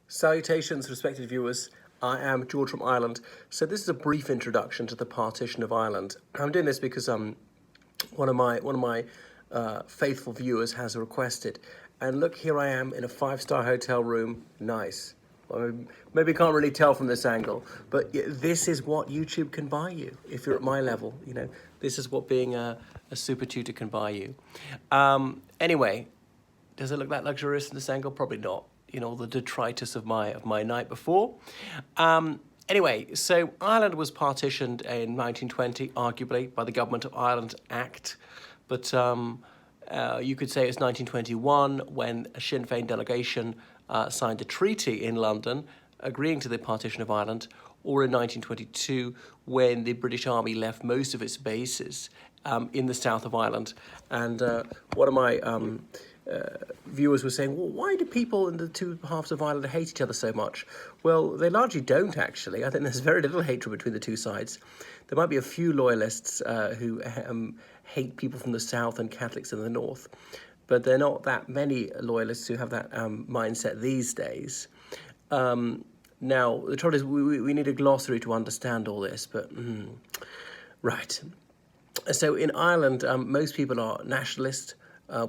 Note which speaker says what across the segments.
Speaker 1: Salutations, respected viewers. I am George from Ireland. So this is a brief introduction to the Partition of Ireland. I'm doing this because one of my faithful viewers has requested. And look, here I am in a 5-star hotel room. Nice. Well, maybe you can't really tell from this angle, but this is what YouTube can buy you if you're at my level. You know, this is what being a super tutor can buy you. Anyway, does it look that luxurious in this angle? Probably not. You know, the detritus of my night before. Anyway, so Ireland was partitioned in 1920, arguably, by the Government of Ireland Act. But you could say it's 1921 when a Sinn Féin delegation signed a treaty in London agreeing to the partition of Ireland, or in 1922 when the British Army left most of its bases in the south of Ireland. And one of my viewers were saying, well, why do people in the two halves of Ireland hate each other so much? Well, they largely don't, actually. I think there's very little hatred between the two sides. There might be a few loyalists who hate people from the south and Catholics in the north, but there are not that many loyalists who have that mindset these days. Now, the trouble is we need a glossary to understand all this, but right. So in Ireland, most people are nationalist,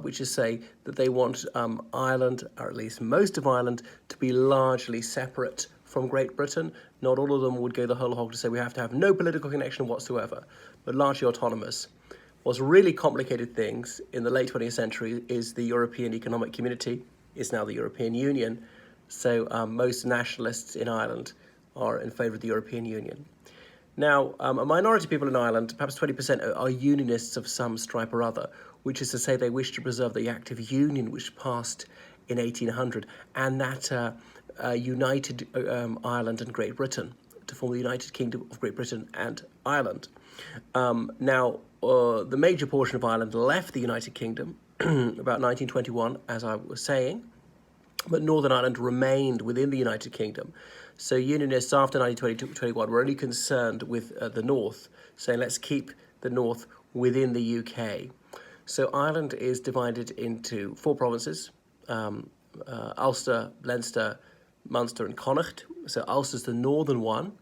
Speaker 1: which is say that they want Ireland, or at least most of Ireland, to be largely separate from Great Britain. Not all of them would go the whole hog to say we have to have no political connection whatsoever, but largely autonomous. What's really complicated things in the late 20th century is the European Economic Community is now the European Union. So most nationalists in Ireland are in favour of the European Union. Now, a minority of people in Ireland, perhaps 20%, are unionists of some stripe or other, which is to say they wish to preserve the Act of Union which passed in 1800, and that united Ireland and Great Britain to form the United Kingdom of Great Britain and Ireland. Now, the major portion of Ireland left the United Kingdom about 1921, as I was saying, but Northern Ireland remained within the United Kingdom. So Unionists after 1921 were only concerned with the North, saying let's keep the North within the UK. So Ireland is divided into 4 provinces, Ulster, Leinster, Munster and Connacht. So Ulster's the northern one,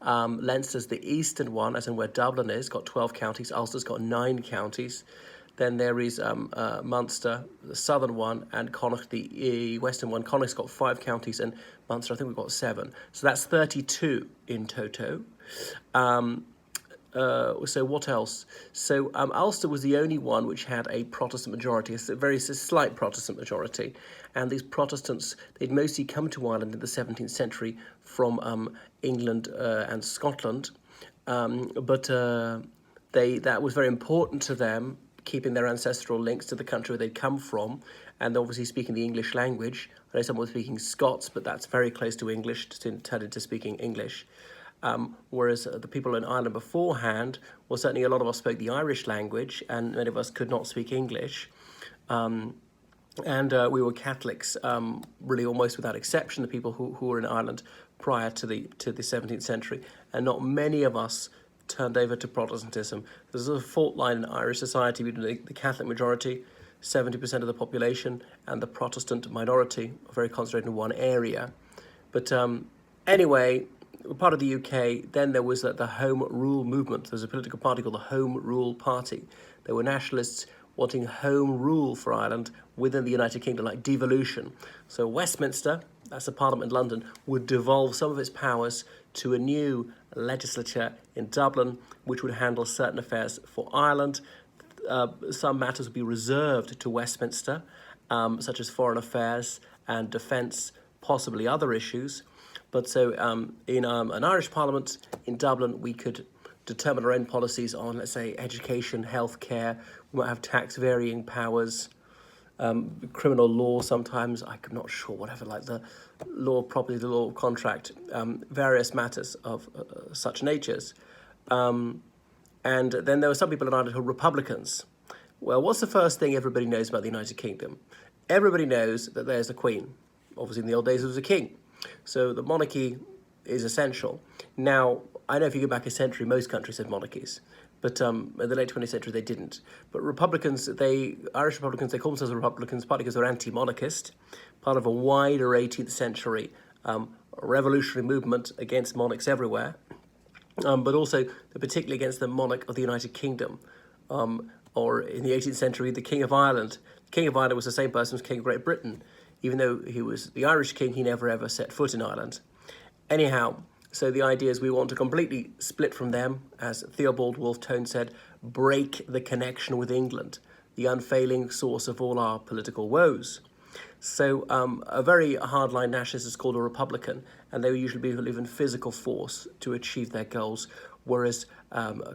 Speaker 1: Leinster's the eastern one, as in where Dublin is, got 12 counties, Ulster's got 9 counties. Then there is Munster, the southern one, and Connacht, the western one. Connacht's got 5 counties, and Munster, I think we've got 7. So that's 32 in toto. So what else? So Ulster was the only one which had a Protestant majority, a very slight Protestant majority. And these Protestants, they'd mostly come to Ireland in the 17th century from England and Scotland. But that was very important to them, keeping their ancestral links to the country where they'd come from, and obviously speaking the English language. I know someone was speaking Scots, but that's very close to English, turned into speaking English. Whereas the people in Ireland beforehand, well, certainly a lot of us spoke the Irish language, and many of us could not speak English. And we were Catholics, really almost without exception, the people who were in Ireland prior to the 17th century, and not many of us turned over to Protestantism. There's a fault line in Irish society between the Catholic majority, 70% of the population, and the Protestant minority, very concentrated in one area. But anyway, part of the UK, then there was the Home Rule movement. There was a political party called the Home Rule Party. There were nationalists wanting home rule for Ireland within the United Kingdom, like devolution. So Westminster, that's the Parliament in London, would devolve some of its powers to a new legislature in Dublin, which would handle certain affairs for Ireland. Some matters would be reserved to Westminster, such as foreign affairs and defence, possibly other issues. But so in an Irish Parliament in Dublin, we could determine our own policies on, let's say, education, healthcare. We might have tax varying powers, criminal law sometimes, I'm not sure, whatever, like the law of property, the law of contract, various matters of such natures. And then there were some people in Ireland who were Republicans. Well, what's the first thing everybody knows about the United Kingdom? Everybody knows that there's a queen. Obviously, in the old days, there was a king. So the monarchy is essential. Now, I know if you go back a century, most countries had monarchies. But in the late 20th century, they didn't. But Republicans, Irish Republicans, they call themselves Republicans partly because they're anti-monarchist, part of a wider 18th century revolutionary movement against monarchs everywhere, but also particularly against the monarch of the United Kingdom, or in the 18th century, the King of Ireland. The King of Ireland was the same person as King of Great Britain. Even though he was the Irish king, he never ever set foot in Ireland. Anyhow, so the idea is we want to completely split from them, as Theobald Wolfe Tone said, break the connection with England, the unfailing source of all our political woes. So a very hardline nationalist is called a Republican, and they usually believe in physical force to achieve their goals, whereas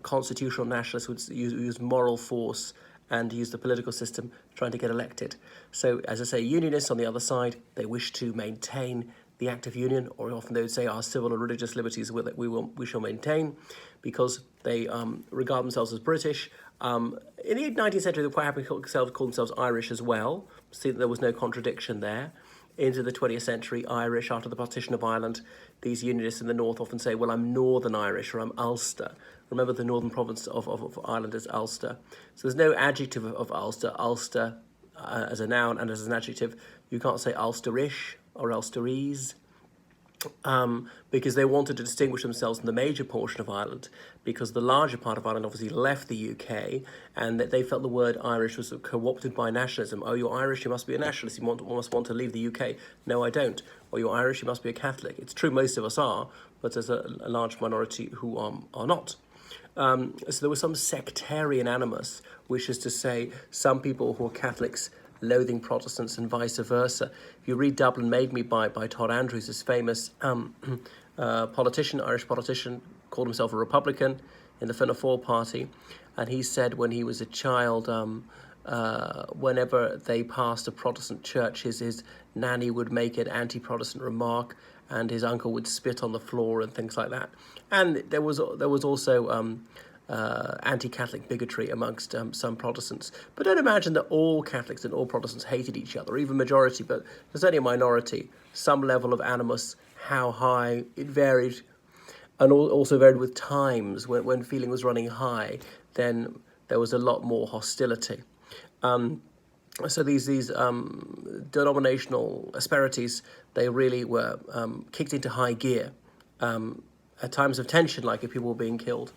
Speaker 1: constitutional nationalists would use moral force and use the political system trying to get elected. So, as I say, unionists on the other side, they wish to maintain the Act of Union, or often they would say our civil and religious liberties we shall maintain, because they regard themselves as British. In the 19th century, they were quite happy to call themselves Irish as well. See that there was no contradiction there. Into the 20th century, Irish, after the Partition of Ireland, these unionists in the north often say, well, I'm Northern Irish, or I'm Ulster. Remember, the northern province of Ireland is Ulster. So there's no adjective of Ulster. Ulster as a noun and as an adjective, you can't say Ulsterish or Ulsterese. Because they wanted to distinguish themselves from the major portion of Ireland, because the larger part of Ireland obviously left the UK, and that they felt the word Irish was co-opted by nationalism. Oh, you're Irish, you must be a nationalist, you must want to leave the UK. No, I don't. Or you're Irish, you must be a Catholic. It's true most of us are, but there's a large minority who are not. So there was some sectarian animus, which is to say some people who are Catholics loathing Protestants and vice versa. If you read Dublin Made Me by Todd Andrews, this famous politician, Irish politician, called himself a Republican in the Fianna Fáil party, and he said when he was a child, whenever they passed a Protestant church, his nanny would make an anti-Protestant remark, and his uncle would spit on the floor and things like that. And there was also anti-Catholic bigotry amongst some Protestants. But don't imagine that all Catholics and all Protestants hated each other, or even majority, but there's only a minority. Some level of animus, how high, it varied, and also varied with times. When feeling was running high, then there was a lot more hostility. So these denominational asperities, they really were kicked into high gear at times of tension, like if people were being killed.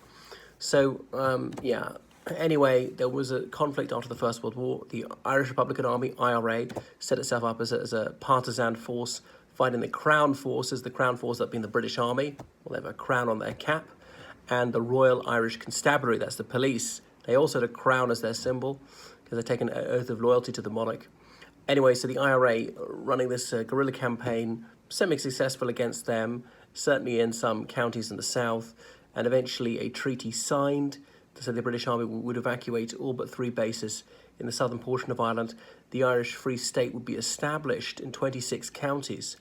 Speaker 1: So, anyway, there was a conflict after the First World War. The Irish Republican Army, IRA, set itself up as a partisan force fighting the Crown forces, the Crown force that being the British Army. Well, they have a crown on their cap. And the Royal Irish Constabulary, that's the police. They also had a crown as their symbol, because they'd taken an oath of loyalty to the monarch. Anyway, so the IRA running this guerrilla campaign, semi-successful against them, certainly in some counties in the south, and eventually a treaty signed so the British Army would evacuate all but 3 bases in the southern portion of Ireland. The Irish Free State would be established in 26 counties.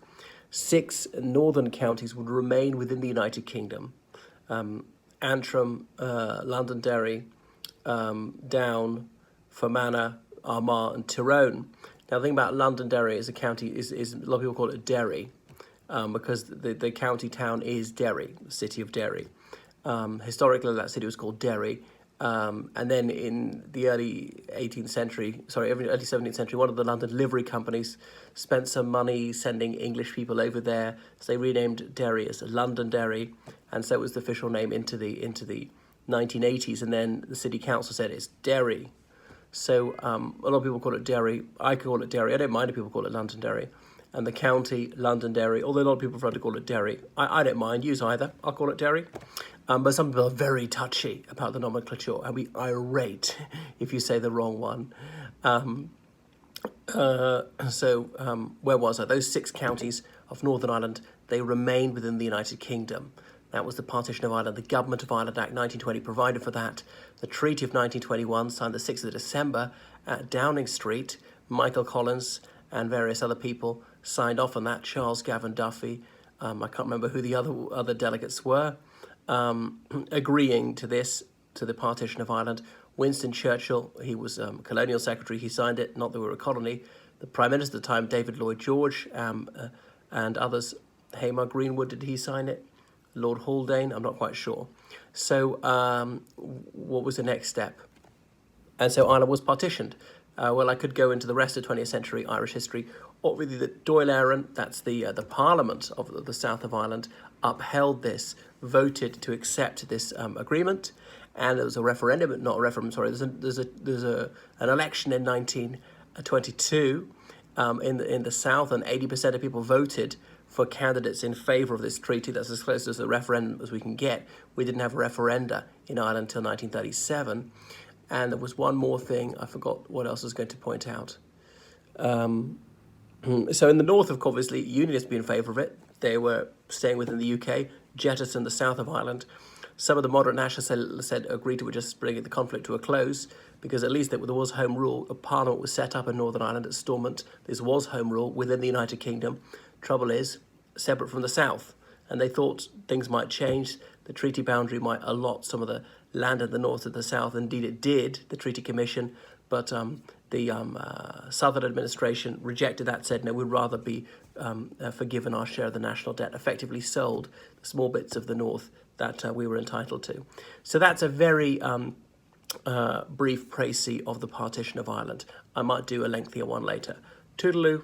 Speaker 1: 6 northern counties would remain within the United Kingdom. Antrim, Londonderry, Down, Fermanagh, Armagh and Tyrone. Now the thing about Londonderry as a county is a lot of people call it Derry, because the county town is Derry, the city of Derry. Historically, that city was called Derry, and then in the early 17th century, one of the London livery companies spent some money sending English people over there, so they renamed Derry as Londonderry, and so it was the official name into the 1980s, and then the city council said it's Derry. So a lot of people call it Derry. I call it Derry. I don't mind if people call it Londonderry. And the county, Londonderry, although a lot of people prefer to call it Derry. I don't mind, use either. I'll call it Derry. But some people are very touchy about the nomenclature and be irate if you say the wrong one. Where was I? Those 6 counties of Northern Ireland, they remained within the United Kingdom. That was the Partition of Ireland. The Government of Ireland Act 1920 provided for that. The Treaty of 1921, signed the 6th of December at Downing Street. Michael Collins and various other people signed off on that. Charles Gavin Duffy, I can't remember who the other delegates were, agreeing to this, to the Partition of Ireland. Winston Churchill, he was colonial secretary, he signed it, not that we were a colony. The Prime Minister at the time, David Lloyd George, and others, Hamar Greenwood, did he sign it? Lord Haldane, I'm not quite sure. So what was the next step? And so Ireland was partitioned. Well, I could go into the rest of 20th century Irish history, obviously the Dáil Éireann, that's the Parliament of the south of Ireland, upheld this, voted to accept this agreement, and there was a referendum, not a referendum, sorry, there's an election in 1922 in the south, and 80% of people voted for candidates in favour of this treaty. That's as close as a referendum as we can get. We didn't have a referenda in Ireland until 1937. And there was one more thing, I forgot what else I was going to point out. So in the north, of course, obviously, Unionists be in favour of it. They were staying within the UK, jettisoned the south of Ireland. Some of the moderate nationalists said agreed to just bring the conflict to a close, because at least there was home rule. A parliament was set up in Northern Ireland at Stormont. This was home rule within the United Kingdom. Trouble is, separate from the south. And they thought things might change. The treaty boundary might allot some of the land in the north to the south. Indeed, it did, the Treaty Commission. But the Southern administration rejected that, said, no, we'd rather be forgiven our share of the national debt, effectively sold the small bits of the north that we were entitled to. So that's a very brief précis of the Partition of Ireland. I might do a lengthier one later. Toodaloo.